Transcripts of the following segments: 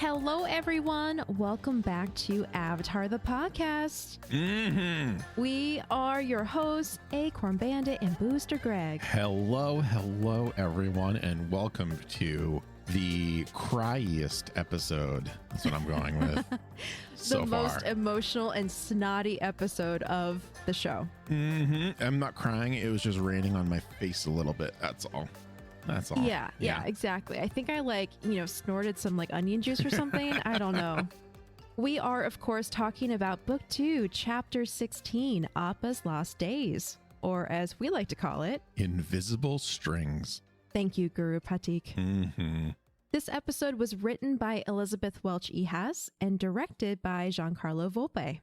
Hello, everyone. Welcome back to Avatar the Podcast. We are your hosts, Acorn Bandit and Booster Greg. Hello, everyone, and welcome to the cryest episode. That's what I'm going with. The most emotional and snotty episode of the show. I'm not crying. It was just raining on my face a little bit. That's all. Yeah, exactly. I think I snorted some onion juice or something. I don't know. We are, of course, talking about Book 2, Chapter 16, Appa's Lost Days, or as we like to call it, Invisible Strings. Thank you, Guru Patik. This episode was written by Elizabeth Welch-Ehas and directed by Giancarlo Volpe.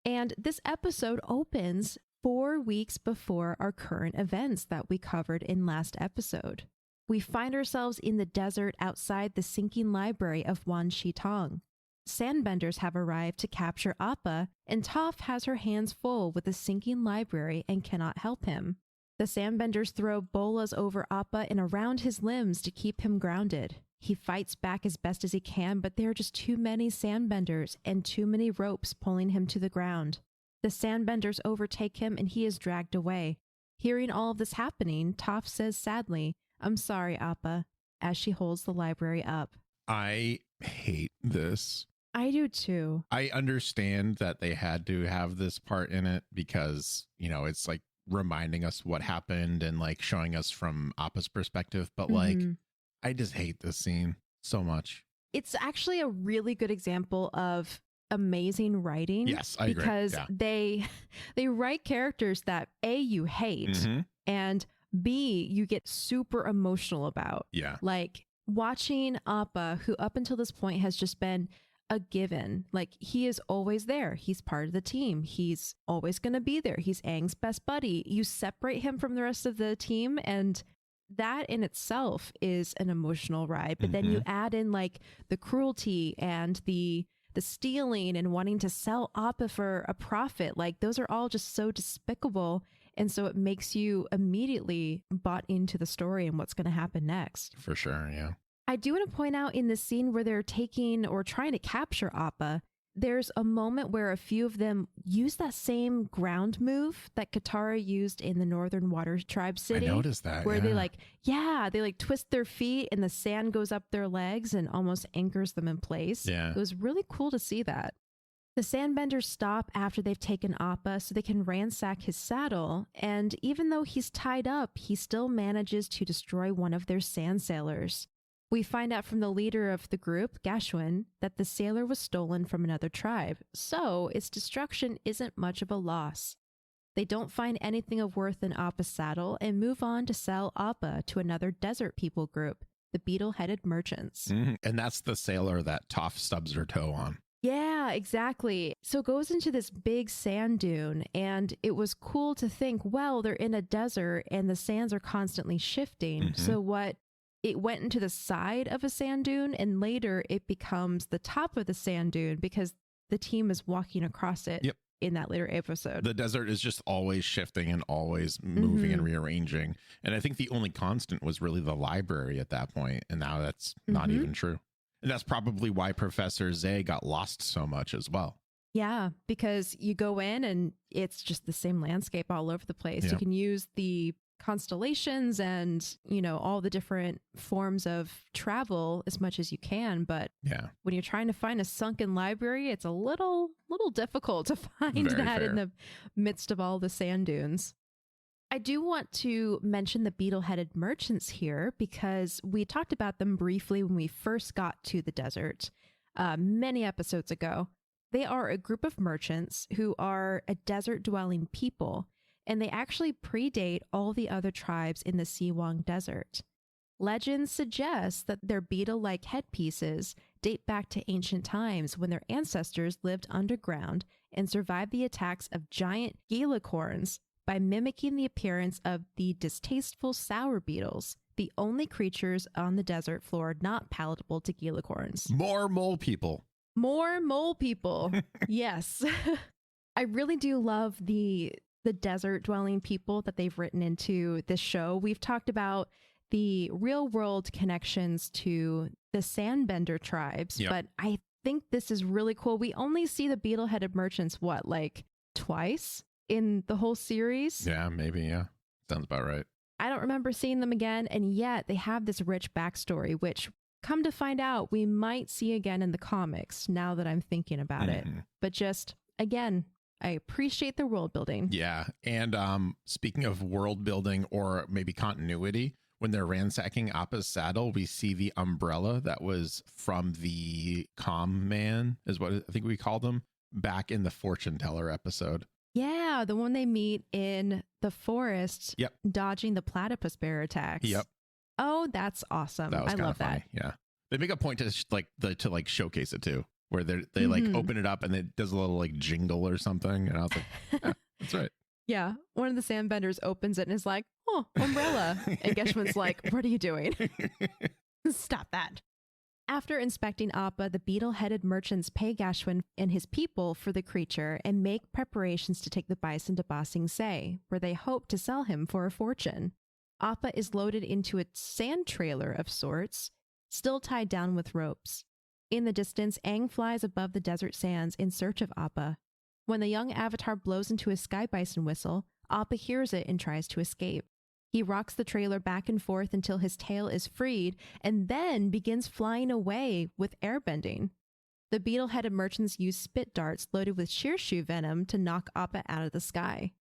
And this episode opens 4 weeks before our current events that we covered in last episode. We find ourselves in the desert outside the sinking library of Wan Shi Tong. Sandbenders have arrived to capture Appa, and Toph has her hands full with the sinking library and cannot help him. The Sandbenders throw bolas over Appa and around his limbs to keep him grounded. He fights back as best as he can, but there are just too many Sandbenders and too many ropes pulling him to the ground. The Sandbenders overtake him and he is dragged away. Hearing all of this happening, Toph says sadly, "I'm sorry, Appa," as she holds the library up. I hate this. I do too. I understand that they had to have this part in it because, it's like reminding us what happened and like showing us from Appa's perspective. But I just hate this scene so much. It's actually a really good example of amazing writing. Yes, I agree. Because they write characters that A, you hate, and B, you get super emotional about. Yeah. Like watching Appa, who up until this point has just been a given. Like he is always there. He's part of the team. He's always going to be there. He's Aang's best buddy. You separate him from the rest of the team and that in itself is an emotional ride. But then you add in like the cruelty and the stealing and wanting to sell Appa for a profit. Like those are all just so despicable. And so it makes you immediately bought into the story and what's going to happen next. For sure, yeah. I do want to point out in the scene where they're taking or trying to capture Appa, there's a moment where a few of them use that same ground move that Katara used in the Northern Water Tribe City. I noticed that, where they twist their feet and the sand goes up their legs and almost anchors them in place. Yeah. It was really cool to see that. The Sandbenders stop after they've taken Appa so they can ransack his saddle, and even though he's tied up, he still manages to destroy one of their sand sailors. We find out from the leader of the group, Gashwin, that the sailor was stolen from another tribe, so its destruction isn't much of a loss. They don't find anything of worth in Appa's saddle and move on to sell Appa to another desert people group, the beetle-headed merchants. And that's the sailor that Toph stubs her toe on. Yeah, exactly. So it goes into this big sand dune, and it was cool to think, well, they're in a desert and the sands are constantly shifting. So it went into the side of a sand dune, and later it becomes the top of the sand dune because the team is walking across it in that later episode. The desert is just always shifting and always moving and rearranging. And I think the only constant was really the library at that point, and now that's not even true. And that's probably why Professor Zay got lost so much as well. Yeah, because you go in and it's just the same landscape all over the place. Yeah. You can use the constellations and, all the different forms of travel as much as you can. But when you're trying to find a sunken library, it's a little difficult to find in the midst of all the sand dunes. I do want to mention the beetle-headed merchants here because we talked about them briefly when we first got to the desert many episodes ago. They are a group of merchants who are a desert-dwelling people, and they actually predate all the other tribes in the Siwang Desert. Legends suggest that their beetle-like headpieces date back to ancient times when their ancestors lived underground and survived the attacks of giant gelicorns by mimicking the appearance of the distasteful sour beetles, the only creatures on the desert floor not palatable to gelicorns. More mole people. More mole people. Yes. I really do love the desert dwelling people that they've written into this show. We've talked about the real world connections to the Sandbender tribes, but I think this is really cool. We only see the beetle-headed merchants, like twice in the whole series? Yeah, maybe, yeah. Sounds about right. I don't remember seeing them again, and yet they have this rich backstory, which, come to find out, we might see again in the comics, now that I'm thinking about it. But just, again, I appreciate the world building. Yeah, and speaking of world building or maybe continuity, when they're ransacking Appa's saddle, we see the umbrella that was from the Calm Man, is what I think we called him, back in the Fortune Teller episode. Yeah, the one they meet in the forest, dodging the platypus bear attacks. Yep. Oh, that's awesome. I love that. Yeah. They make a point to showcase it too, where they like open it up and it does a little like jingle or something. And I was like, yeah, that's right. Yeah. One of the Sandbenders opens it and is like, oh, umbrella. And Geshwen's like, what are you doing? Stop that. After inspecting Appa, the beetle-headed merchants pay Geshwen and his people for the creature and make preparations to take the bison to Ba Sing Se, where they hope to sell him for a fortune. Appa is loaded into a sand trailer of sorts, still tied down with ropes. In the distance, Aang flies above the desert sands in search of Appa. When the young avatar blows into his sky bison whistle, Appa hears it and tries to escape. He rocks the trailer back and forth until his tail is freed and then begins flying away with airbending. The beetle-headed merchants use spit darts loaded with shearshoe venom to knock Appa out of the sky.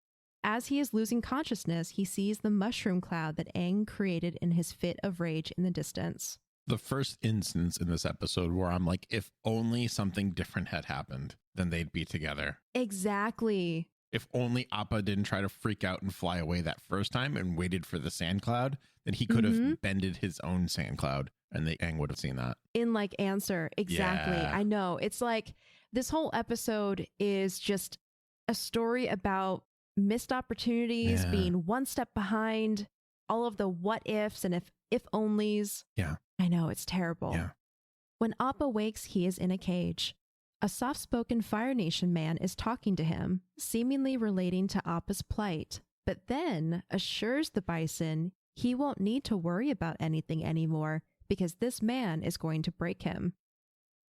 As he is losing consciousness, he sees the mushroom cloud that Aang created in his fit of rage in the distance. The first instance in this episode where I'm like, if only something different had happened, then they'd be together. Exactly. If only Appa didn't try to freak out and fly away that first time and waited for the sand cloud, then he could have bended his own sand cloud and Aang would have seen that. In like answer. Exactly. Yeah. I know. It's like this whole episode is just a story about missed opportunities, being one step behind, all of the what ifs and if onlys. Yeah. I know, it's terrible. Yeah. When Appa wakes, he is in a cage. A soft-spoken Fire Nation man is talking to him, seemingly relating to Appa's plight, but then assures the bison he won't need to worry about anything anymore because this man is going to break him.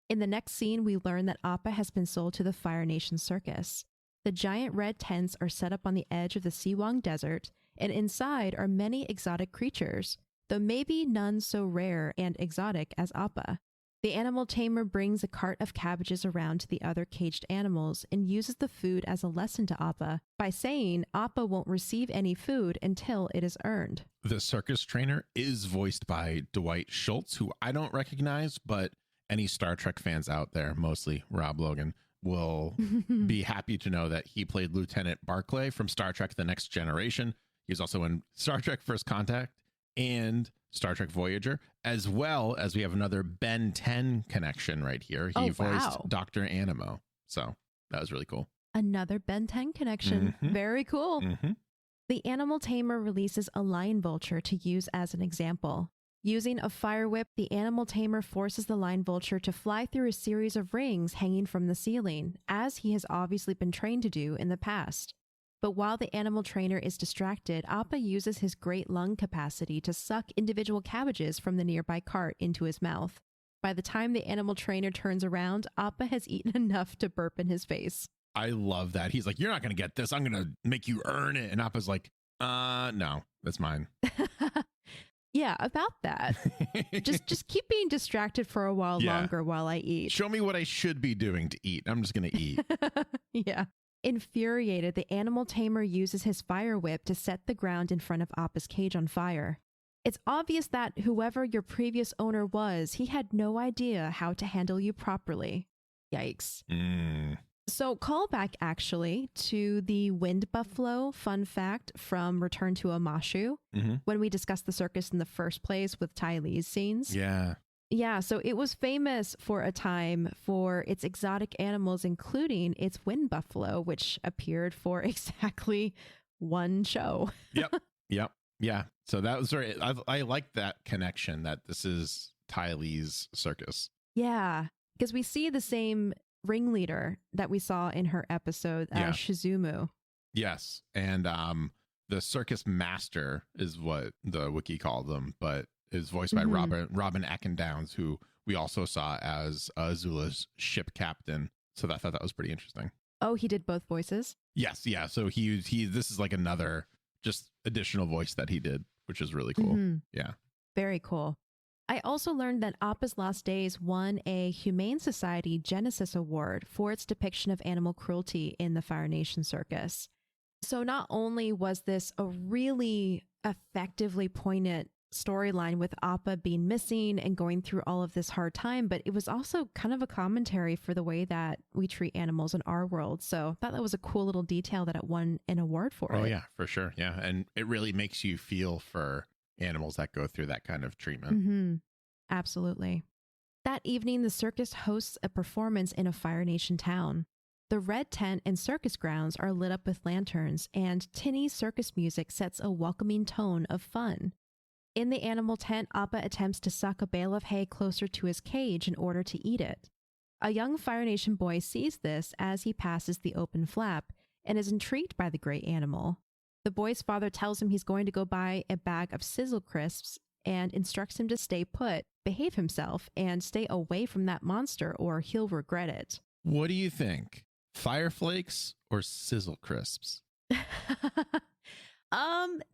In the next scene, we learn that Appa has been sold to the Fire Nation circus. The giant red tents are set up on the edge of the Siwang Desert, and inside are many exotic creatures, though maybe none so rare and exotic as Appa. The animal tamer brings a cart of cabbages around to the other caged animals and uses the food as a lesson to Appa by saying Appa won't receive any food until it is earned. The circus trainer is voiced by Dwight Schultz, who I don't recognize, but any Star Trek fans out there, mostly Rob Logan, will be happy to know that he played Lieutenant Barclay from Star Trek The Next Generation. He's also in Star Trek First Contact and Star Trek Voyager, as well as we have another Ben 10 connection right here. He voiced Dr. Animo. So that was really cool. Another Ben 10 connection. Very cool. The animal tamer releases a lion vulture to use as an example. Using a fire whip, the animal tamer forces the lion vulture to fly through a series of rings hanging from the ceiling, as he has obviously been trained to do in the past. But while the animal trainer is distracted, Appa uses his great lung capacity to suck individual cabbages from the nearby cart into his mouth. By the time the animal trainer turns around, Appa has eaten enough to burp in his face. I love that. He's like, you're not going to get this. I'm going to make you earn it. And Appa's like, no, that's mine. Yeah, about that. just keep being distracted for a while longer while I eat. Show me what I should be doing to eat. I'm just going to eat. Yeah. Infuriated, the animal tamer uses his fire whip to set the ground in front of Appa's cage on fire. It's obvious that whoever your previous owner was, he had no idea how to handle you properly. Yikes. So callback actually to the wind buffalo fun fact from Return to Omashu, when we discussed the circus in the first place with Ty Lee's scenes. Yeah, so it was famous for a time for its exotic animals, including its wind buffalo, which appeared for exactly one show. Yeah. So that was very, I like that connection that this is Ty Lee's circus. Yeah, because we see the same ringleader that we saw in her episode as Shizumu. Yes. And The circus master is what the wiki called them, but is voiced by Robin Ackendowns, who we also saw as Azula's ship captain. So I thought that was pretty interesting. Oh, he did both voices? Yes, yeah. So he this is like another just additional voice that he did, which is really cool. Yeah. Very cool. I also learned that Appa's Lost Days won a Humane Society Genesis Award for its depiction of animal cruelty in the Fire Nation circus. So not only was this a really effectively poignant storyline with Appa being missing and going through all of this hard time, but it was also kind of a commentary for the way that we treat animals in our world. So I thought that was a cool little detail that it won an award for. Oh, yeah, for sure. Yeah. And it really makes you feel for animals that go through that kind of treatment. Absolutely. That evening, the circus hosts a performance in a Fire Nation town. The red tent and circus grounds are lit up with lanterns, and tinny circus music sets a welcoming tone of fun. In the animal tent, Appa attempts to suck a bale of hay closer to his cage in order to eat it. A young Fire Nation boy sees this as he passes the open flap and is intrigued by the great animal. The boy's father tells him he's going to go buy a bag of sizzle crisps and instructs him to stay put, behave himself, and stay away from that monster or he'll regret it. What do you think? Fire flakes or sizzle crisps?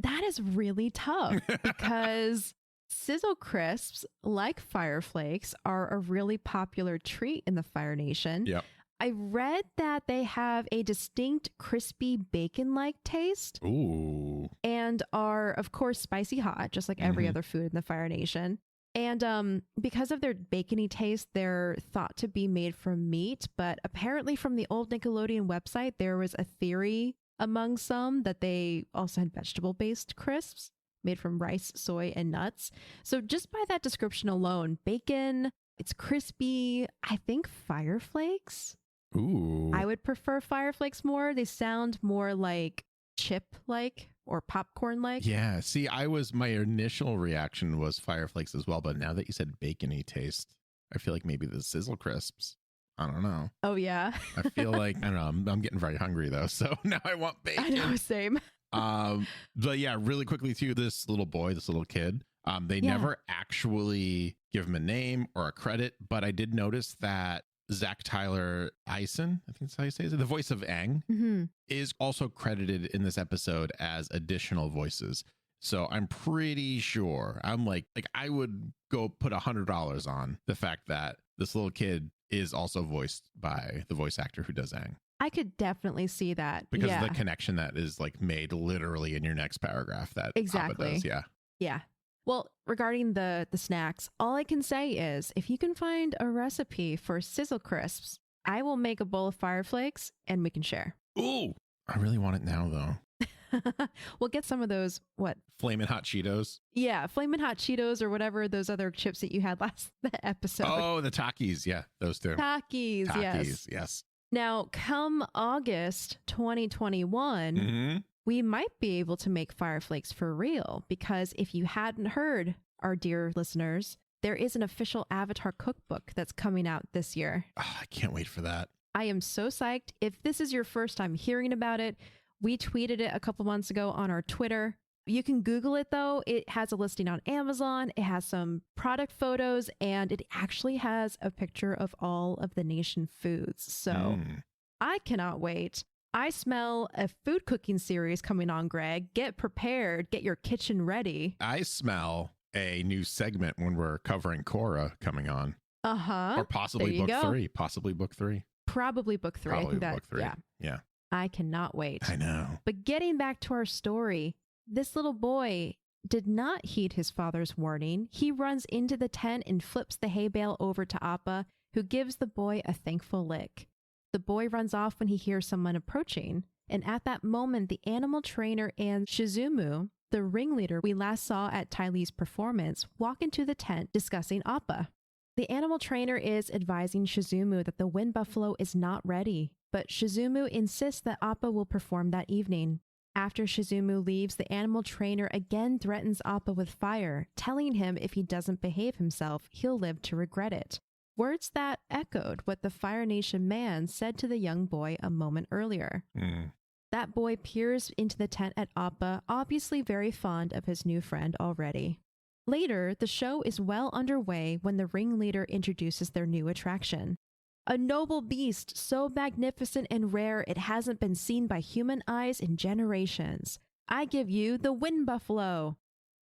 That is really tough because sizzle crisps, like fire flakes, are a really popular treat in the Fire Nation. Yep. I read that they have a distinct crispy bacon-like taste. Ooh. And are, of course, spicy hot, just like every other food in the Fire Nation. And because of their bacony taste, they're thought to be made from meat. But apparently from the old Nickelodeon website, there was a theory among some that they also had vegetable-based crisps made from rice, soy, and nuts. So just by that description alone, bacon, it's crispy. I think fire flakes. Ooh. I would prefer fire flakes more. They sound more like chip-like or popcorn-like. Yeah. See, my initial reaction was fire flakes as well, but now that you said bacony taste, I feel like maybe the sizzle crisps. I don't know. Oh, yeah. I feel like, I don't know, I'm getting very hungry though. So now I want bacon. I know, same. But yeah, really quickly too, this little kid, they never actually give him a name or a credit, but I did notice that Zach Tyler Eisen, I think that's how you say it, the voice of Aang, is also credited in this episode as additional voices. So I'm pretty sure I would go put $100 on the fact that this little kid is also voiced by the voice actor who does Aang. I could definitely see that. Because of the connection that is like made literally in your next paragraph that exactly Appa does. Yeah. Yeah. Well, regarding the snacks, all I can say is if you can find a recipe for sizzle crisps, I will make a bowl of fire flakes and we can share. Ooh, I really want it now though. We'll get some of those, Flamin' Hot Cheetos? Yeah, Flamin' Hot Cheetos or whatever those other chips that you had last episode. Oh, the Takis. Yeah, those two. Takis, yes. Now, come August 2021, we might be able to make fire flakes for real, because if you hadn't heard, our dear listeners, there is an official Avatar cookbook that's coming out this year. Oh, I can't wait for that. I am so psyched. If this is your first time hearing about it, we tweeted it a couple months ago on our Twitter. You can Google it, though. It has a listing on Amazon. It has some product photos, and it actually has a picture of all of the nation foods. So I cannot wait. I smell a food cooking series coming on, Greg. Get prepared. Get your kitchen ready. I smell a new segment when we're covering Korra coming on. Or possibly book 3. Possibly book 3. Probably book 3. Probably I think book 3. Yeah. I cannot wait. I know. But getting back to our story, this little boy did not heed his father's warning. He runs into the tent and flips the hay bale over to Appa, who gives the boy a thankful lick. The boy runs off when he hears someone approaching, and at that moment, the animal trainer and Shizumu, the ringleader we last saw at Ty Lee's performance, walk into the tent discussing Appa. The animal trainer is advising Shizumu that the wind buffalo is not ready, but Shizumu insists that Appa will perform that evening. After Shizumu leaves, the animal trainer again threatens Appa with fire, telling him if he doesn't behave himself, he'll live to regret it. Words that echoed what the Fire Nation man said to the young boy a moment earlier. That boy peers into the tent at Appa, obviously very fond of his new friend already. Later, the show is well underway when the ringleader introduces their new attraction. A noble beast so magnificent and rare it hasn't been seen by human eyes in generations. I give you the wind buffalo.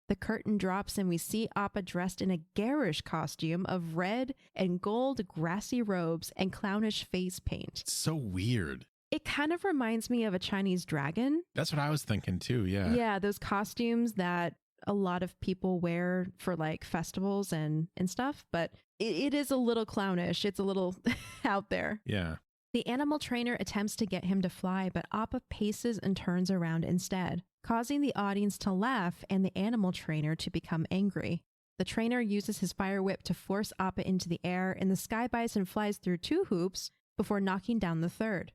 The curtain drops and we see Appa dressed in a garish costume of red and gold grassy robes and clownish face paint. It's so weird. It kind of reminds me of a Chinese dragon. That's what I was thinking too, yeah. Yeah, those costumes that a lot of people wear for like festivals and stuff, but it is a little clownish. It's a little out there. Yeah. The animal trainer attempts to get him to fly, but Appa paces and turns around instead, causing the audience to laugh and the animal trainer to become angry. The trainer uses his fire whip to force Appa into the air, and the sky bison flies through 2 hoops before knocking down the 3rd.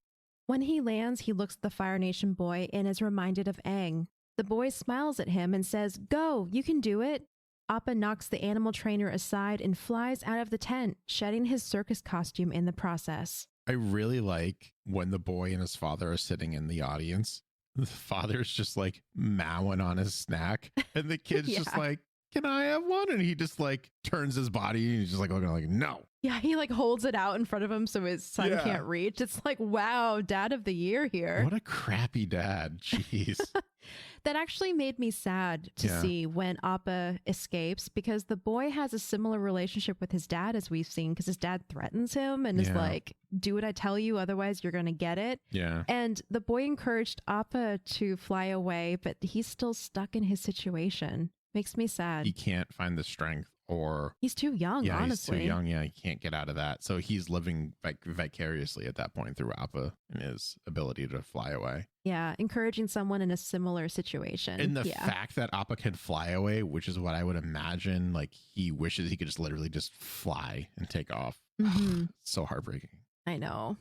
When he lands, he looks at the Fire Nation boy and is reminded of Aang. The boy smiles at him and says, "Go, you can do it." Appa knocks the animal trainer aside and flies out of the tent, shedding his circus costume in the process. I really like when the boy and his father are sitting in the audience. The father's just like mowing on his snack, and the kid's just like, "Can I have one?" And he just like turns his body and he's just like looking like, "No." Yeah, he like holds it out in front of him so his son can't reach. It's like, wow, dad of the year here. What a crappy dad. Jeez. That actually made me sad to see when Appa escapes, because the boy has a similar relationship with his dad as we've seen, because his dad threatens him and is like, "Do what I tell you, otherwise you're going to get it." Yeah. And the boy encouraged Appa to fly away, but he's still stuck in his situation. Makes me sad. He can't find the strength, or he's too young, honestly. He's too young. Yeah, he can't get out of that. So he's living vicariously at that point through Appa and his ability to fly away. Yeah, encouraging someone in a similar situation. And the fact that Appa can fly away, which is what I would imagine, like he wishes he could just literally just fly and take off. Mm-hmm. So heartbreaking. I know.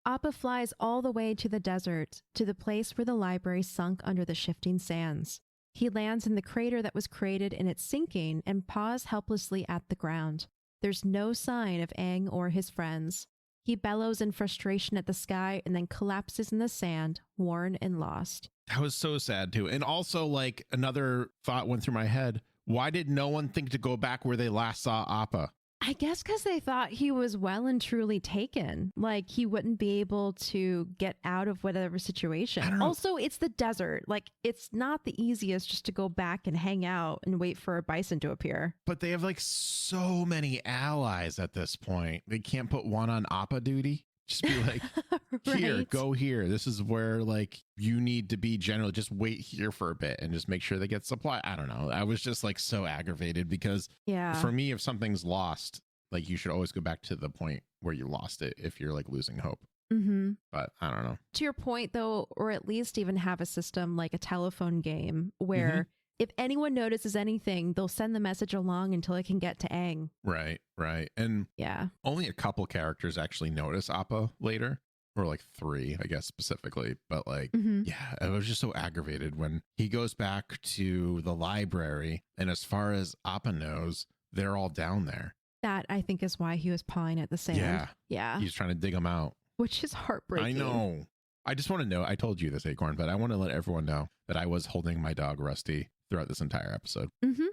Appa flies all the way to the desert, to the place where the library sunk under the shifting sands. He lands in the crater that was created in its sinking and paws helplessly at the ground. There's no sign of Aang or his friends. He bellows in frustration at the sky and then collapses in the sand, worn and lost. That was so sad too. And also, like, another thought went through my head. Why did no one think to go back where they last saw Appa? I guess because they thought he was well and truly taken. Like, he wouldn't be able to get out of whatever situation. Also, it's the desert. Like, it's not the easiest just to go back and hang out and wait for a bison to appear. But they have like so many allies at this point. They can't put one on Appa duty. Just be like, here, go here. This is where like you need to be generally. Just wait here for a bit and just make sure they get supply. I don't know. I was just like so aggravated because for me, if something's lost, like you should always go back to the point where you lost it if you're like losing hope. Mm-hmm. But I don't know. To your point though, or at least even have a system like a telephone game where if anyone notices anything, they'll send the message along until it can get to Aang. Right. And only a couple characters actually notice Appa later, or like 3, I guess, specifically. But like, I was just so aggravated when he goes back to the library. And as far as Appa knows, they're all down there. That I think is why he was pawing at the sand. Yeah. He's trying to dig them out. Which is heartbreaking. I know. I just want to know, I told you this, Acorn, but I want to let everyone know that I was holding my dog Rusty throughout this entire episode.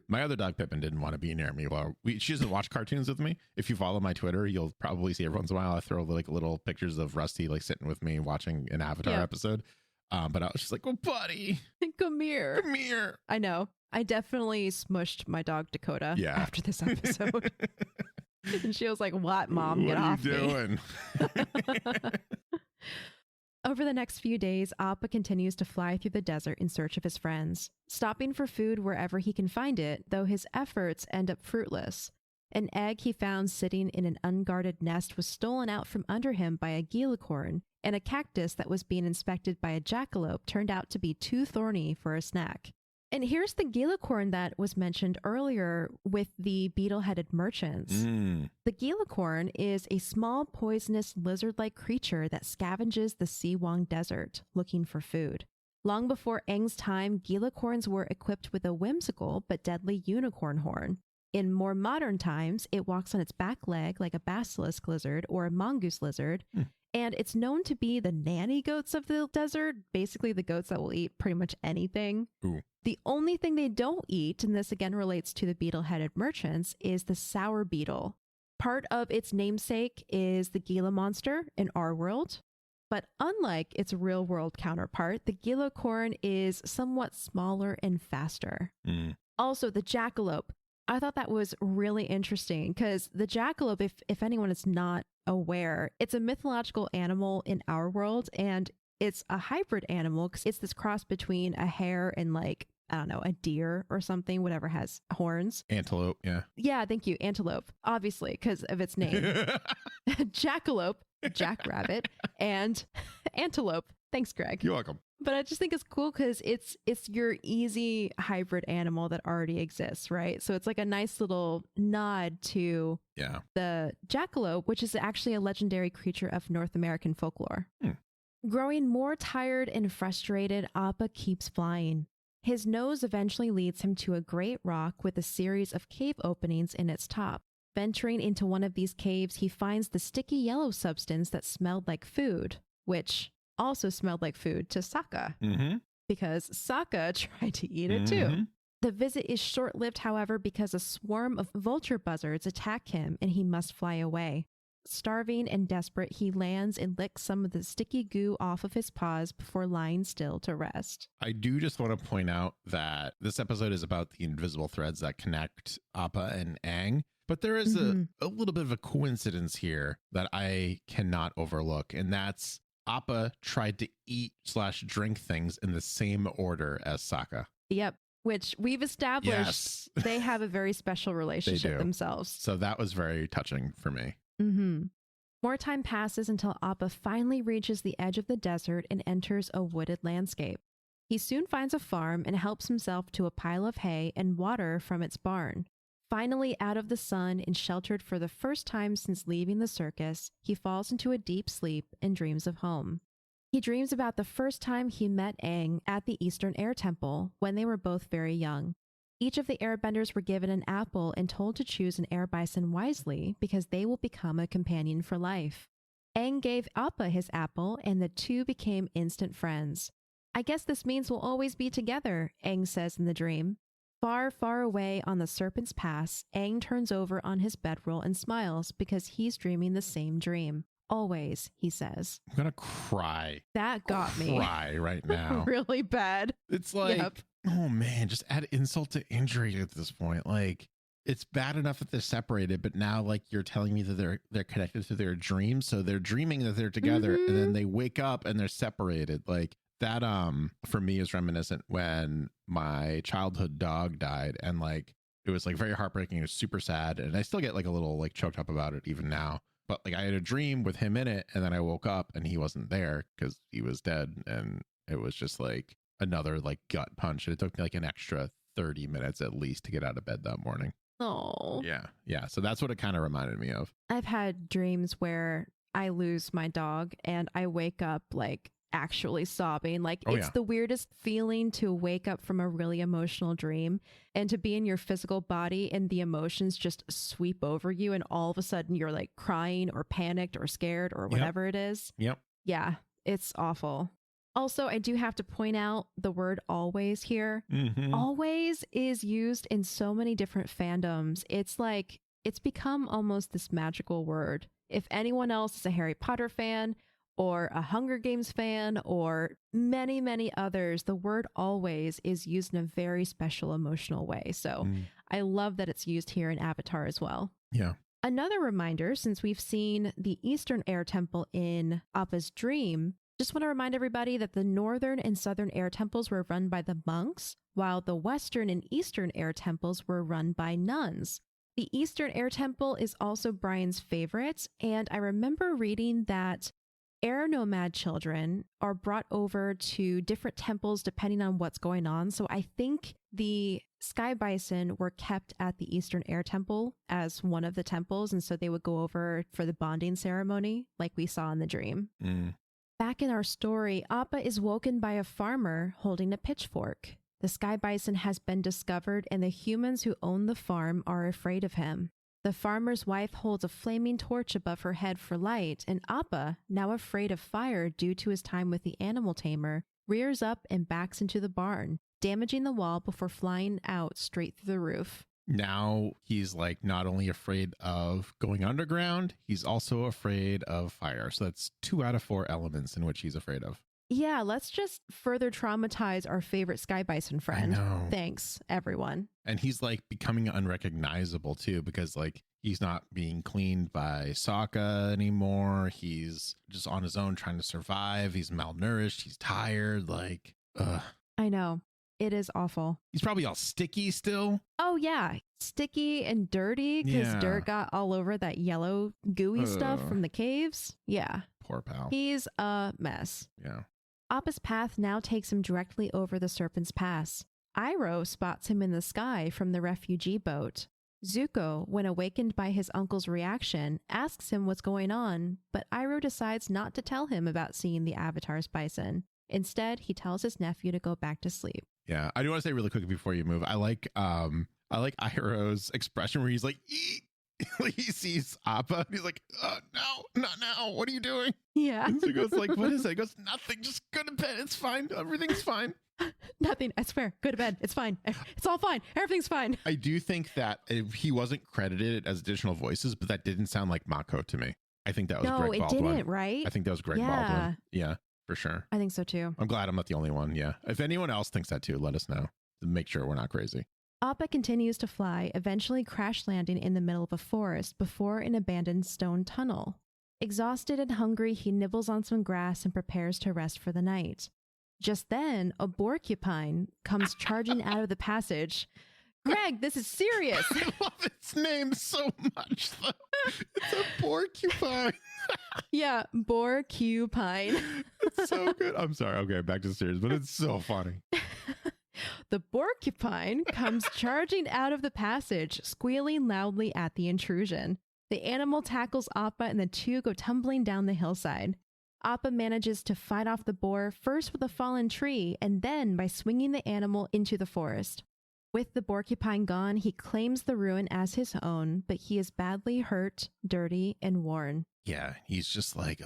My other dog Pippin didn't want to be near me while she doesn't watch cartoons with me. If you follow my Twitter, you'll probably see every once in a while I throw like little pictures of Rusty like sitting with me watching an Avatar episode. But I was just like, "Oh, buddy, come here." I know. I definitely smushed my dog Dakota after this episode. And she was like, "What, Mom? Get off me." What are you doing? Over the next few days, Appa continues to fly through the desert in search of his friends, stopping for food wherever he can find it, though his efforts end up fruitless. An egg he found sitting in an unguarded nest was stolen out from under him by a gelicorn, and a cactus that was being inspected by a jackalope turned out to be too thorny for a snack. And here's the gelicorn that was mentioned earlier with the beetle-headed merchants. The gelicorn is a small poisonous lizard-like creature that scavenges the Siwang Desert looking for food. Long before Aang's time, gelicorns were equipped with a whimsical but deadly unicorn horn. In more modern times, it walks on its back leg like a basilisk lizard or a mongoose lizard. And it's known to be the nanny goats of the desert, basically the goats that will eat pretty much anything. Ooh. The only thing they don't eat, and this again relates to the beetle-headed merchants, is the sour beetle. Part of its namesake is the Gila monster in our world. But unlike its real-world counterpart, the Gila corn is somewhat smaller and faster. Also, the jackalope. I thought that was really interesting because the jackalope, if anyone is not aware, it's a mythological animal in our world, and it's a hybrid animal because it's this cross between a hare and like, I don't know, a deer or something, whatever has horns. Antelope, yeah. Yeah, thank you. Antelope, obviously, because of its name. Jackalope, jackrabbit, and antelope. Thanks, Greg. You're welcome. But I just think it's cool because it's your easy hybrid animal that already exists, right? So it's like a nice little nod to the jackalope, which is actually a legendary creature of North American folklore. Growing more tired and frustrated, Appa keeps flying. His nose eventually leads him to a great rock with a series of cave openings in its top. Venturing into one of these caves, he finds the sticky yellow substance that smelled like food, which also smelled like food to Sokka, because Sokka tried to eat it too. The visit is short-lived, however, because a swarm of vulture buzzards attack him and he must fly away. Starving and desperate, he lands and licks some of the sticky goo off of his paws before lying still to rest. I do just want to point out that this episode is about the invisible threads that connect Appa and Aang, but there is a little bit of a coincidence here that I cannot overlook, and that's Appa tried to eat/drink things in the same order as Sokka. Yep. Which we've established they have a very special relationship themselves. So that was very touching for me. More time passes until Appa finally reaches the edge of the desert and enters a wooded landscape. He soon finds a farm and helps himself to a pile of hay and water from its barn. Finally out of the sun and sheltered for the first time since leaving the circus, he falls into a deep sleep and dreams of home. He dreams about the first time he met Aang at the Eastern Air Temple when they were both very young. Each of the airbenders were given an apple and told to choose an air bison wisely because they will become a companion for life. Aang gave Appa his apple and the two became instant friends. I guess this means we'll always be together, Aang says in the dream. Far, far away on the Serpent's Pass, Aang turns over on his bedroll and smiles because he's dreaming the same dream. Always, he says. I'm gonna cry. That got me. Cry right now. Really bad. It's like, oh man, just add insult to injury at this point. Like, it's bad enough that they're separated, but now like you're telling me that they're connected to their dreams. So they're dreaming that they're together and then they wake up and they're separated. Like that, for me is reminiscent when my childhood dog died, and like, it was like very heartbreaking. It was super sad. And I still get like a little like choked up about it even now. But like I had a dream with him in it, and then I woke up and he wasn't there because he was dead. And it was just like another like gut punch. And it took me like an extra 30 minutes at least to get out of bed that morning. Oh. Yeah. So that's what it kind of reminded me of. I've had dreams where I lose my dog and I wake up like actually sobbing. Like it's the weirdest feeling to wake up from a really emotional dream and to be in your physical body and the emotions just sweep over you, and all of a sudden you're like crying or panicked or scared or whatever it is. Yeah, it's awful. Also, I do have to point out the word always here. Always is used in so many different fandoms. It's like it's become almost this magical word. If anyone else is a Harry Potter fan or a Hunger Games fan or many, many others, the word always is used in a very special emotional way. So I love that it's used here in Avatar as well. Yeah. Another reminder, since we've seen the Eastern Air Temple in Appa's dream, just want to remind everybody that the Northern and Southern Air Temples were run by the monks, while the Western and Eastern Air Temples were run by nuns. The Eastern Air Temple is also Brian's favorite, and I remember reading that air nomad children are brought over to different temples depending on what's going on. So I think the sky bison were kept at the Eastern Air Temple as one of the temples, and so they would go over for the bonding ceremony like we saw in the dream. Back in our story, Appa is woken by a farmer holding a pitchfork. The sky bison has been discovered and the humans who own the farm are afraid of him. The farmer's wife holds a flaming torch above her head for light, and Appa, now afraid of fire due to his time with the animal tamer, rears up and backs into the barn, damaging the wall before flying out straight through the roof. Now he's like not only afraid of going underground, he's also afraid of fire. So that's 2 out of 4 elements in which he's afraid of. Yeah, let's just further traumatize our favorite sky bison friend. I know. Thanks, everyone. And he's like becoming unrecognizable too, because like he's not being cleaned by Sokka anymore. He's just on his own trying to survive. He's malnourished. He's tired. Like, ugh. I know. It is awful. He's probably all sticky still. Oh, yeah. Sticky and dirty because dirt got all over that yellow gooey stuff from the caves. Yeah. Poor pal. He's a mess. Yeah. Appa's path now takes him directly over the Serpent's Pass. Iroh spots him in the sky from the refugee boat. Zuko, when awakened by his uncle's reaction, asks him what's going on, but Iroh decides not to tell him about seeing the Avatar's bison. Instead, he tells his nephew to go back to sleep. Yeah, I do want to say really quick before you move. I like Iroh's expression where he's like, eat. Like he sees Appa and he's like, no, not now. What are you doing? Yeah. And so he goes like, what is it? He goes, nothing. Just go to bed. It's fine. Everything's fine. Nothing. I swear. Go to bed. It's fine. It's all fine. Everything's fine. I do think that he wasn't credited as additional voices, but that didn't sound like Mako to me. I think that was Greg Baldwin. No, it didn't, right? I think that was Greg Baldwin. Yeah, for sure. I think so too. I'm glad I'm not the only one. Yeah. If anyone else thinks that too, let us know. Make sure we're not crazy. Appa continues to fly, eventually crash landing in the middle of a forest before an abandoned stone tunnel. Exhausted and hungry, he nibbles on some grass and prepares to rest for the night. Just then, a porcupine comes charging out of the passage. Greg, this is serious. I love its name so much, though. It's a porcupine. Yeah, porcupine. It's so good. I'm sorry. Okay, back to serious, but it's so funny. The porcupine comes charging out of the passage, squealing loudly at the intrusion. The animal tackles Appa and the two go tumbling down the hillside. Appa manages to fight off the boar first with a fallen tree and then by swinging the animal into the forest. With the porcupine gone, he claims the ruin as his own, but he is badly hurt, dirty, and worn. Yeah, he's just like,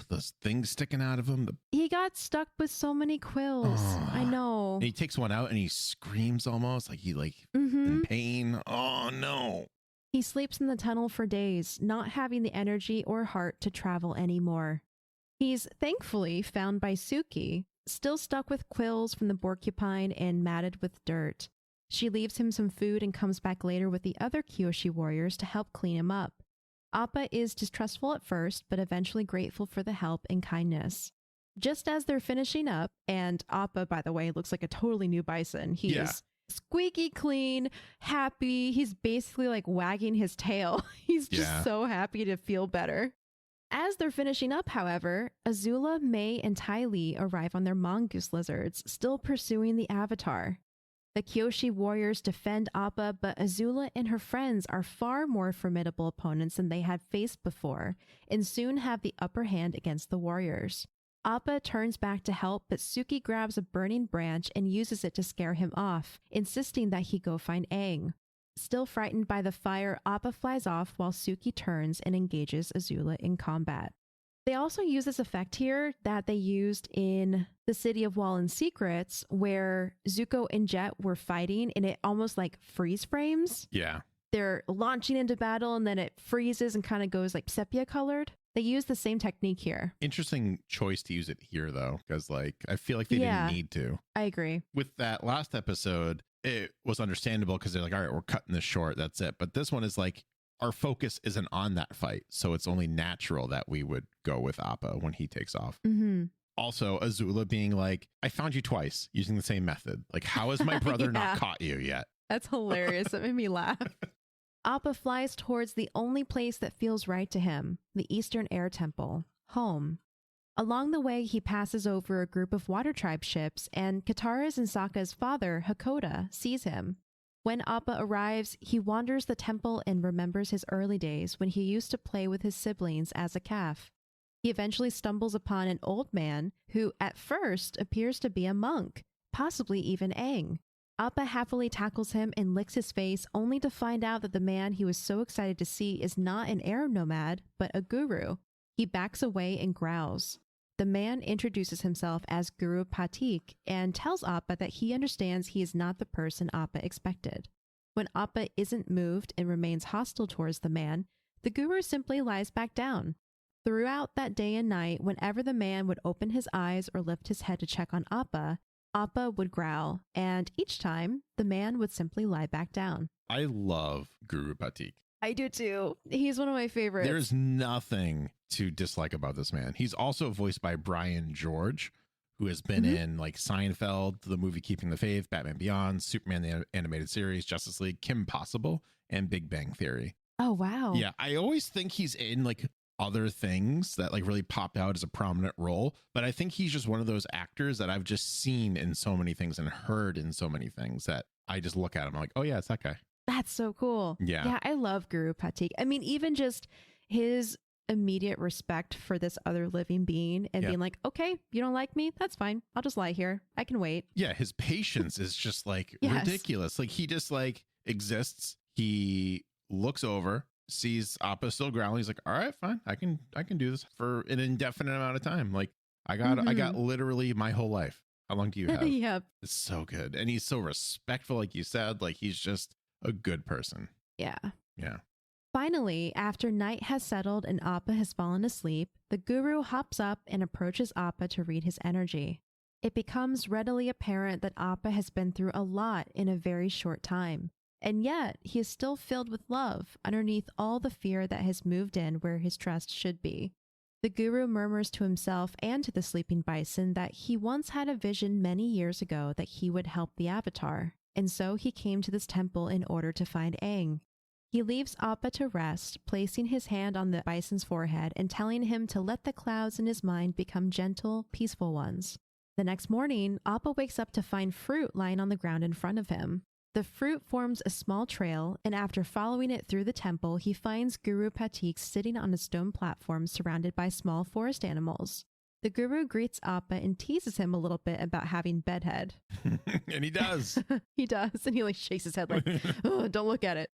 those things sticking out of him. He got stuck with so many quills. I know. And he takes one out and he screams almost like he in pain. Oh, no. He sleeps in the tunnel for days, not having the energy or heart to travel anymore. He's thankfully found by Suki, still stuck with quills from the porcupine and matted with dirt. She leaves him some food and comes back later with the other Kyoshi warriors to help clean him up. Appa is distrustful at first, but eventually grateful for the help and kindness. Just as they're finishing up, and Appa, by the way, looks like a totally new bison. He's squeaky clean, happy. He's basically like wagging his tail. He's just so happy to feel better. As they're finishing up, however, Azula, May, and Ty Lee arrive on their mongoose lizards, still pursuing the Avatar. The Kyoshi warriors defend Appa, but Azula and her friends are far more formidable opponents than they had faced before, and soon have the upper hand against the warriors. Appa turns back to help, but Suki grabs a burning branch and uses it to scare him off, insisting that he go find Aang. Still frightened by the fire, Appa flies off while Suki turns and engages Azula in combat. They also use this effect here that they used in the City of Wallen Secrets, where Zuko and Jet were fighting and it almost like freeze frames. Yeah. They're launching into battle and then it freezes and kind of goes like sepia colored. They use the same technique here. Interesting choice to use it here, though, because like I feel like they didn't need to. I agree. With that last episode, it was understandable because they're like, all right, we're cutting this short. That's it. But this one is like, our focus isn't on that fight. So it's only natural that we would go with Appa when he takes off. Mm-hmm. Also, Azula being like, I found you twice using the same method. Like, how has my brother not caught you yet? That's hilarious. That made me laugh. Appa flies towards the only place that feels right to him, the Eastern Air Temple, home. Along the way, he passes over a group of Water Tribe ships, and Katara's and Sokka's father, Hakoda, sees him. When Appa arrives, he wanders the temple and remembers his early days when he used to play with his siblings as a calf. He eventually stumbles upon an old man who, at first, appears to be a monk, possibly even Aang. Appa happily tackles him and licks his face, only to find out that the man he was so excited to see is not an air nomad, but a guru. He backs away and growls. The man introduces himself as Guru Patik and tells Appa that he understands he is not the person Appa expected. When Appa isn't moved and remains hostile towards the man, the guru simply lies back down. Throughout that day and night, whenever the man would open his eyes or lift his head to check on Appa, Appa would growl, and each time, the man would simply lie back down. I love Guru Patik. I do too. He's one of my favorites. There's nothing to dislike about this man. He's also voiced by Brian George, who has been in like Seinfeld, the movie Keeping the Faith, Batman Beyond, Superman the Animated Series, Justice League, Kim Possible, and Big Bang Theory. Oh, wow. Yeah, I always think he's in like other things that like really pop out as a prominent role, but I think he's just one of those actors that I've just seen in so many things and heard in so many things that I just look at him I'm like, oh yeah, it's that guy. That's so cool. Yeah. Yeah, I love Guru Patik. I mean, even just his immediate respect for this other living being and being like, okay, you don't like me? That's fine. I'll just lie here. I can wait. Yeah, his patience is just like ridiculous. Like he just like exists. He looks over, sees Appa still growling. He's like, all right, fine. I can do this for an indefinite amount of time. Like I got literally my whole life. How long do you have? Yep. It's so good. And he's so respectful, like you said. Like he's just a good person. Yeah. Yeah. Finally, after night has settled and Appa has fallen asleep, the guru hops up and approaches Appa to read his energy. It becomes readily apparent that Appa has been through a lot in a very short time, and yet he is still filled with love underneath all the fear that has moved in where his trust should be. The guru murmurs to himself and to the sleeping bison that he once had a vision many years ago that he would help the Avatar, and so he came to this temple in order to find Aang. He leaves Appa to rest, placing his hand on the bison's forehead and telling him to let the clouds in his mind become gentle, peaceful ones. The next morning, Appa wakes up to find fruit lying on the ground in front of him. The fruit forms a small trail, and after following it through the temple, he finds Guru Patik sitting on a stone platform surrounded by small forest animals. The guru greets Appa and teases him a little bit about having bedhead. And he does. He does, and he like shakes his head like, oh, don't look at it.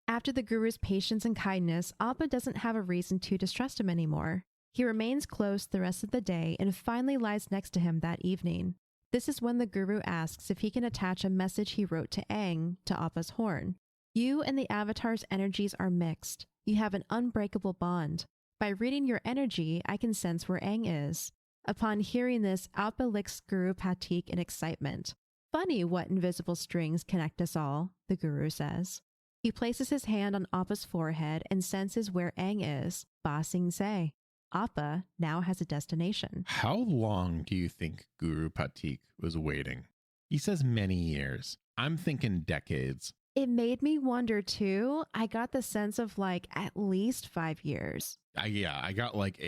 After the guru's patience and kindness, Appa doesn't have a reason to distrust him anymore. He remains close the rest of the day and finally lies next to him that evening. This is when the guru asks if he can attach a message he wrote to Aang to Appa's horn. You and the Avatar's energies are mixed. You have an unbreakable bond. By reading your energy, I can sense where Aang is. Upon hearing this, Appa licks Guru Patik in excitement. Funny what invisible strings connect us all, the guru says. He places his hand on Appa's forehead and senses where Aang is, Ba Sing Se. Appa now has a destination. How long do you think Guru Patik was waiting? He says many years. I'm thinking decades. It made me wonder too. I got the sense of like at least 5 years. I got like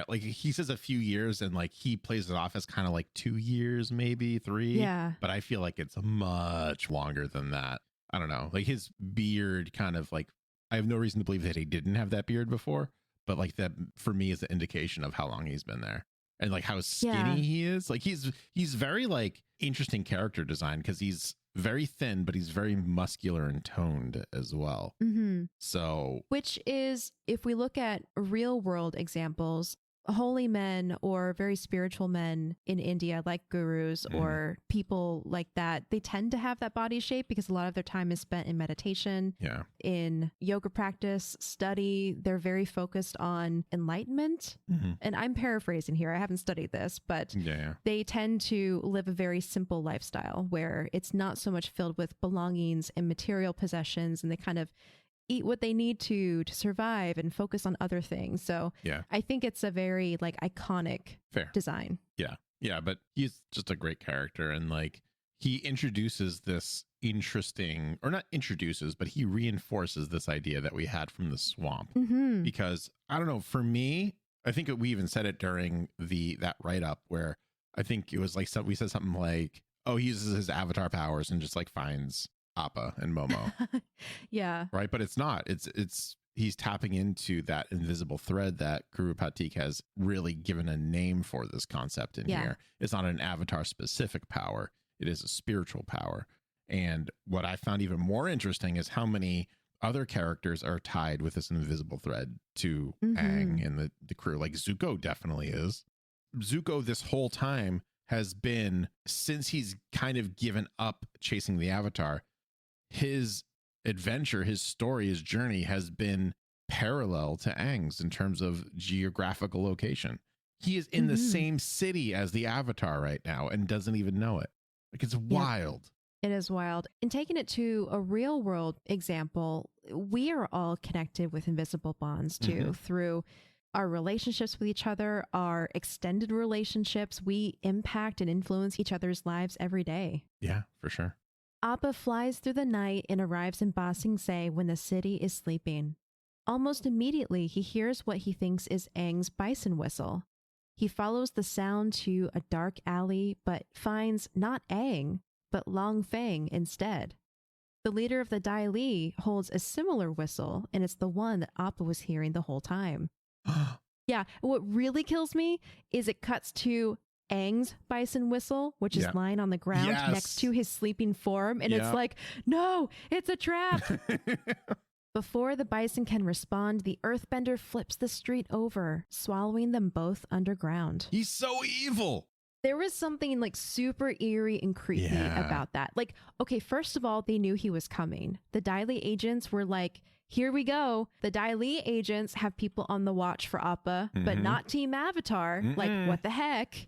like he says a few years and like he plays it off as kind of like 2 years, maybe 3. Yeah. But I feel like it's much longer than that. I don't know, like his beard kind of like, I have no reason to believe that he didn't have that beard before, but like that for me is an indication of how long he's been there and like how skinny he is. Like he's very like interesting character design because he's very thin, but he's very muscular and toned as well. Mm-hmm. So, which is, if we look at real world examples, holy men or very spiritual men in India, like gurus or people like that, they tend to have that body shape because a lot of their time is spent in meditation, in yoga practice, study. They're very focused on enlightenment. And I'm paraphrasing here. I haven't studied this, but they tend to live a very simple lifestyle where it's not so much filled with belongings and material possessions, and they kind of eat what they need to survive and focus on other things. So I think it's a very like iconic design. Yeah, but he's just a great character, and like he introduces this interesting, or not introduces, but he reinforces this idea that we had from the swamp. Because I don't know, for me, I think we even said it during that write-up where I think it was like we said something like, oh, he uses his avatar powers and just like finds Appa and Momo. Right. But it's not. It's he's tapping into that invisible thread that Guru Patik has really given a name for this concept in here. It's not an avatar specific power. It is a spiritual power. And what I found even more interesting is how many other characters are tied with this invisible thread to Aang and the crew. Like Zuko definitely is. Zuko this whole time has been, since he's kind of given up chasing the Avatar, his adventure, his story, his journey has been parallel to Aang's in terms of geographical location. He is in the same city as the Avatar right now and doesn't even know it. Like, it's wild. It is wild. And taking it to a real world example, we are all connected with invisible bonds too, through our relationships with each other, our extended relationships. We impact and influence each other's lives every day. Yeah, for sure. Appa flies through the night and arrives in Ba Sing Se when the city is sleeping. Almost immediately, he hears what he thinks is Aang's bison whistle. He follows the sound to a dark alley, but finds not Aang, but Long Feng instead. The leader of the Dai Li holds a similar whistle, and it's the one that Appa was hearing the whole time. Yeah, what really kills me is it cuts to Aang's bison whistle, which is lying on the ground next to his sleeping form, and it's like, no, it's a trap. Before the bison can respond, the earthbender flips the street over, swallowing them both underground. He's so evil. There was something like super eerie and creepy about that. Like, okay, first of all, they knew he was coming. The Dai Li agents were like, here we go. The Dai Li agents have people on the watch for Appa, but not Team Avatar. Like, what the heck?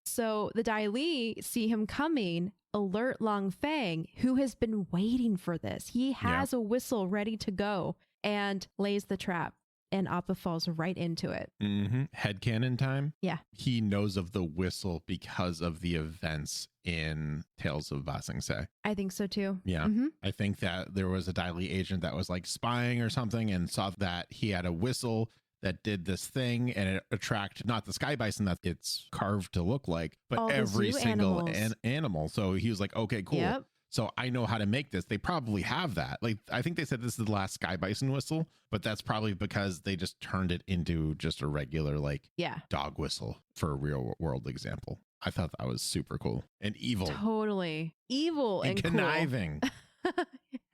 So the Dai Li see him coming, alert Long Feng, who has been waiting for this. He has a whistle ready to go and lays the trap. And Appa falls right into it. Headcanon time. Yeah. He knows of the whistle because of the events in Tales of Ba Sing Se. I think so too. Yeah. I think that there was a Dai Li agent that was like spying or something and saw that he had a whistle that did this thing, and it attracted not the sky bison that it's carved to look like, but all every single animal. So he was like, okay, cool. Yep. So I know how to make this. They probably have that. Like, I think they said this is the last sky bison whistle, but that's probably because they just turned it into just a regular, like, dog whistle for a real world example. I thought that was super cool and evil. Totally. Evil and conniving. Cool.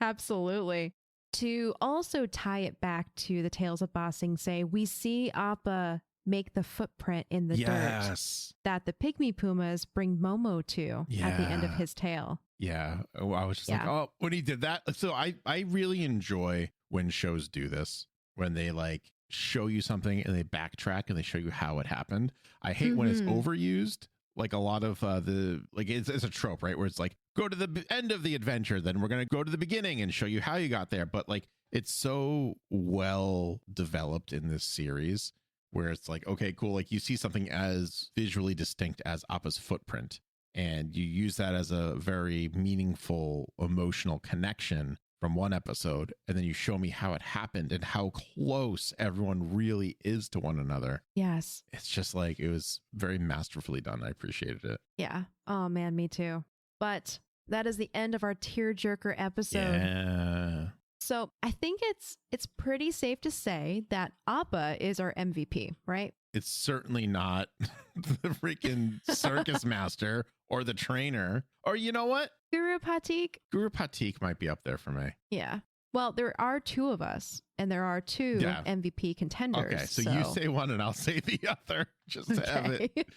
Absolutely. To also tie it back to the Tales of Ba Sing Se, we see Appa make the footprint in the dirt that the pygmy pumas bring Momo to at the end of his tale. Yeah. I was just like, oh, when he did that. So I really enjoy when shows do this, when they like show you something and they backtrack and they show you how it happened. I hate when it's overused. Like a lot of it's a trope, right? Where it's like, go to the end of the adventure, then we're going to go to the beginning and show you how you got there. But like, it's so well developed in this series where it's like, okay, cool. Like you see something as visually distinct as Appa's footprint, and you use that as a very meaningful emotional connection from one episode. And then you show me how it happened and how close everyone really is to one another. Yes. It's just like, it was very masterfully done. I appreciated it. Yeah. Oh man, me too. But that is the end of our tearjerker episode. Yeah. So I think it's pretty safe to say that Appa is our MVP, right? It's certainly not the freaking circus master or the trainer, or you know what? Guru Patik. Guru Patik might be up there for me. Yeah. Well, there are two of us, and there are two MVP contenders. Okay, so you say one and I'll say the other, just to have it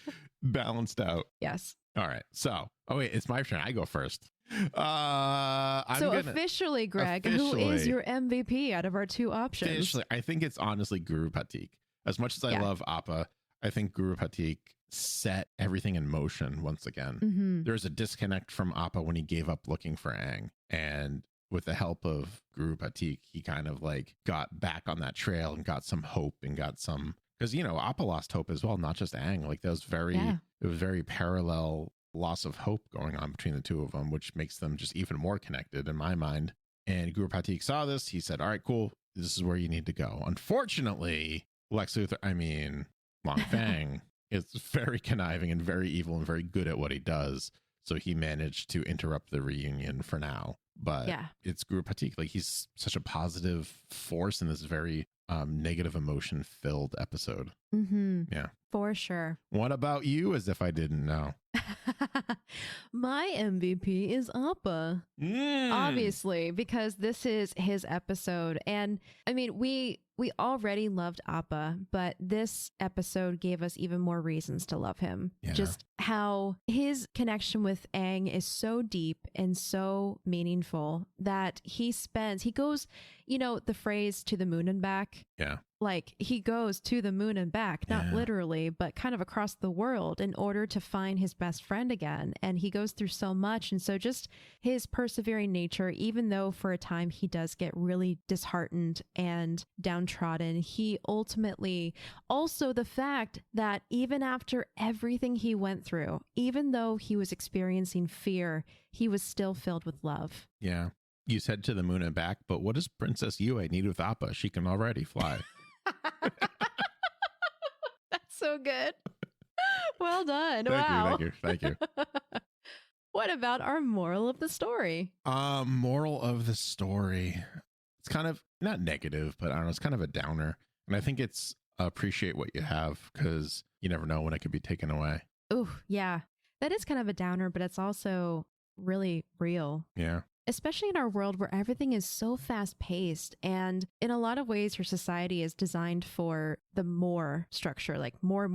balanced out. Yes. All right. So, oh wait, it's my turn. I go first. Officially, Greg, who is your MVP out of our two options? Officially, I think it's honestly Guru Patik. As much as I love Appa, I think Guru Patik set everything in motion once again. There's a disconnect from Appa when he gave up looking for Aang, and with the help of Guru Patik, he kind of like got back on that trail and got some hope and got some, because Appa lost hope as well, not just Aang. Like that was it was very parallel loss of hope going on between the two of them, which makes them just even more connected in my mind. And Guru Patik saw this. He said, all right, cool. This is where you need to go. Unfortunately, Long Feng is very conniving and very evil and very good at what he does. So he managed to interrupt the reunion for now. But it's Guru Patik. Like he's such a positive force in this very negative emotion filled episode. Yeah. For sure. What about you? As if I didn't know. My MVP is Appa. Obviously, because this is his episode. And I mean, we already loved Appa, but this episode gave us even more reasons to love him. Yeah. Just how his connection with Aang is so deep and so meaningful that he goes, the phrase to the moon and back. Yeah. Like he goes to the moon and back, not literally, but kind of across the world in order to find his best friend again. And he goes through so much. And so just his persevering nature, even though for a time he does get really disheartened and downtrodden, he ultimately also the fact that even after everything he went through, even though he was experiencing fear, he was still filled with love. Yeah. You said to the moon and back, but what does Princess Yue need with Appa? She can already fly. That's so good. Well done. Thank you. What about our moral of the story? Moral of the story. It's kind of not negative, but I don't know, it's kind of a downer. And I think it's appreciate what you have because you never know when it could be taken away. Oh, yeah. That is kind of a downer, but it's also really real. Yeah. Especially in our world where everything is so fast paced. And in a lot of ways, your society is designed for the more structure, like more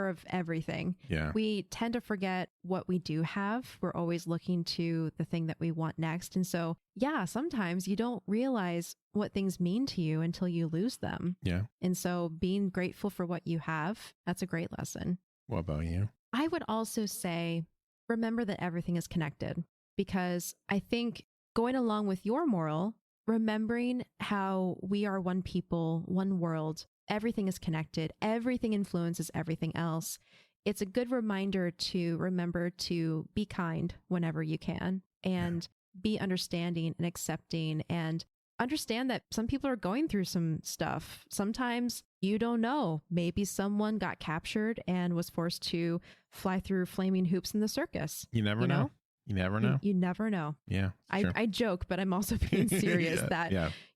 of everything. Yeah. We tend to forget what we do have. We're always looking to the thing that we want next. And so, yeah, sometimes you don't realize what things mean to you until you lose them. Yeah. And so being grateful for what you have, that's a great lesson. What about you? I would also say, remember that everything is connected. Because I think going along with your moral, remembering how we are one people, one world, everything is connected, everything influences everything else. It's a good reminder to remember to be kind whenever you can and be understanding and accepting and understand that some people are going through some stuff. Sometimes you don't know. Maybe someone got captured and was forced to fly through flaming hoops in the circus. You never know. You never know. You never know. Yeah. Sure. I joke, but I'm also being serious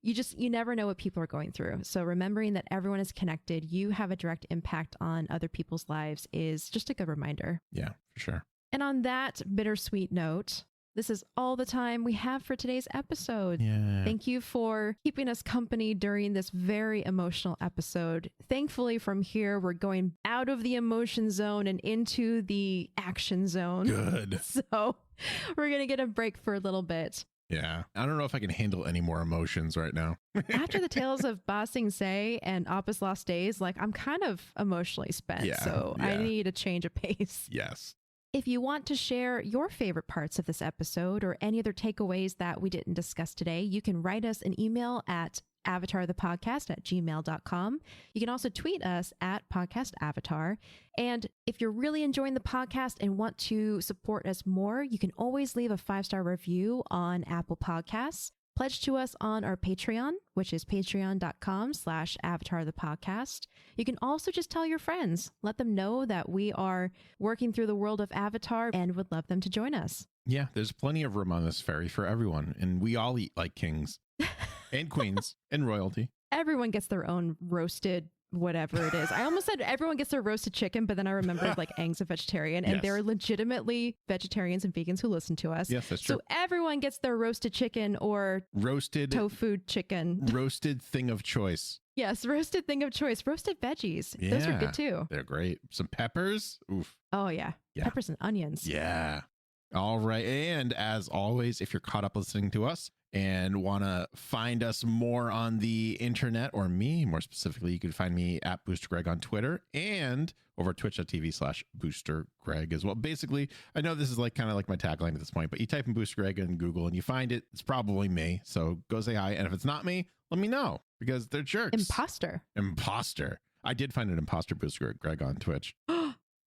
you never know what people are going through. So remembering that everyone is connected, you have a direct impact on other people's lives is just a good reminder. Yeah, for sure. And on that bittersweet note, this is all the time we have for today's episode. Yeah. Thank you for keeping us company during this very emotional episode. Thankfully, from here, we're going out of the emotion zone and into the action zone. Good. So we're going to get a break for a little bit. Yeah. I don't know if I can handle any more emotions right now. After the tales of Ba Sing Se and Appa's Lost Days, I'm kind of emotionally spent. So I need a change of pace. Yes. If you want to share your favorite parts of this episode or any other takeaways that we didn't discuss today, you can write us an email at avatarthepodcast@gmail.com. You can also tweet us at podcastavatar. And if you're really enjoying the podcast and want to support us more, you can always leave a 5-star review on Apple Podcasts. Pledge to us on our Patreon, which is patreon.com/avatarthepodcast. You can also just tell your friends. Let them know that we are working through the world of Avatar and would love them to join us. Yeah, there's plenty of room on this ferry for everyone. And we all eat like kings and queens and royalty. Everyone gets their own roasted whatever it is. I almost said everyone gets their roasted chicken, but then I remembered Aang's a vegetarian and there are legitimately vegetarians and vegans who listen to us. Yes, that's true. So everyone gets their roasted chicken or roasted tofu chicken. Roasted thing of choice. Yes, roasted thing of choice. Roasted veggies. Yeah, those are good too. They're great. Some peppers. Oof. Oh, yeah. Peppers and onions. Yeah. All right. And as always, if you're caught up listening to us and want to find us more on the internet, or me more specifically, you can find me at Booster Greg on Twitter and over twitch.tv/Booster Greg as well. Basically, I know this is kind of like my tagline at this point, but you type in Booster Greg in Google and you find it. It's probably me. So go say hi. And if it's not me, let me know because they're jerks. Imposter. I did find an imposter Booster Greg on Twitch.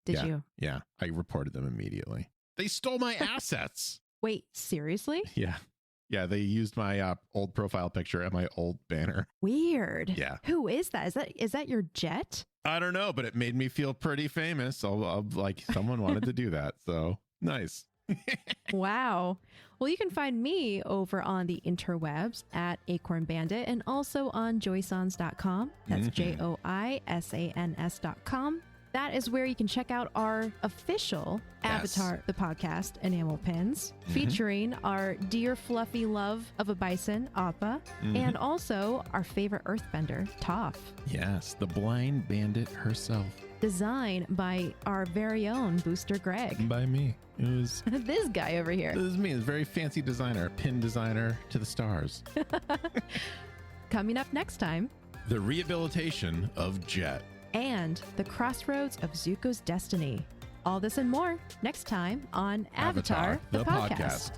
Did you? Yeah. I reported them immediately. They stole my assets. Wait, seriously? Yeah. Yeah, they used my old profile picture and my old banner. Weird. Yeah. Who is that? Is that your jet? I don't know, but it made me feel pretty famous. So someone wanted to do that. So nice. Wow. Well, you can find me over on the interwebs at Acorn Bandit and also on joysans.com. That's JOISANS.com. That is where you can check out our official Avatar, the podcast, enamel pins, featuring our dear fluffy love of a bison, Appa, and also our favorite earthbender, Toph. Yes, the blind bandit herself. Designed by our very own Booster Greg. By me. It was this guy over here. This is me, a very fancy designer, pin designer to the stars. Coming up next time, the rehabilitation of Jet. And the crossroads of Zuko's destiny. All this and more next time on Avatar, the podcast.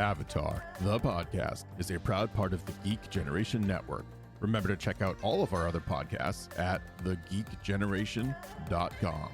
Avatar, the podcast, is a proud part of the Geek Generation Network. Remember to check out all of our other podcasts at thegeekgeneration.com.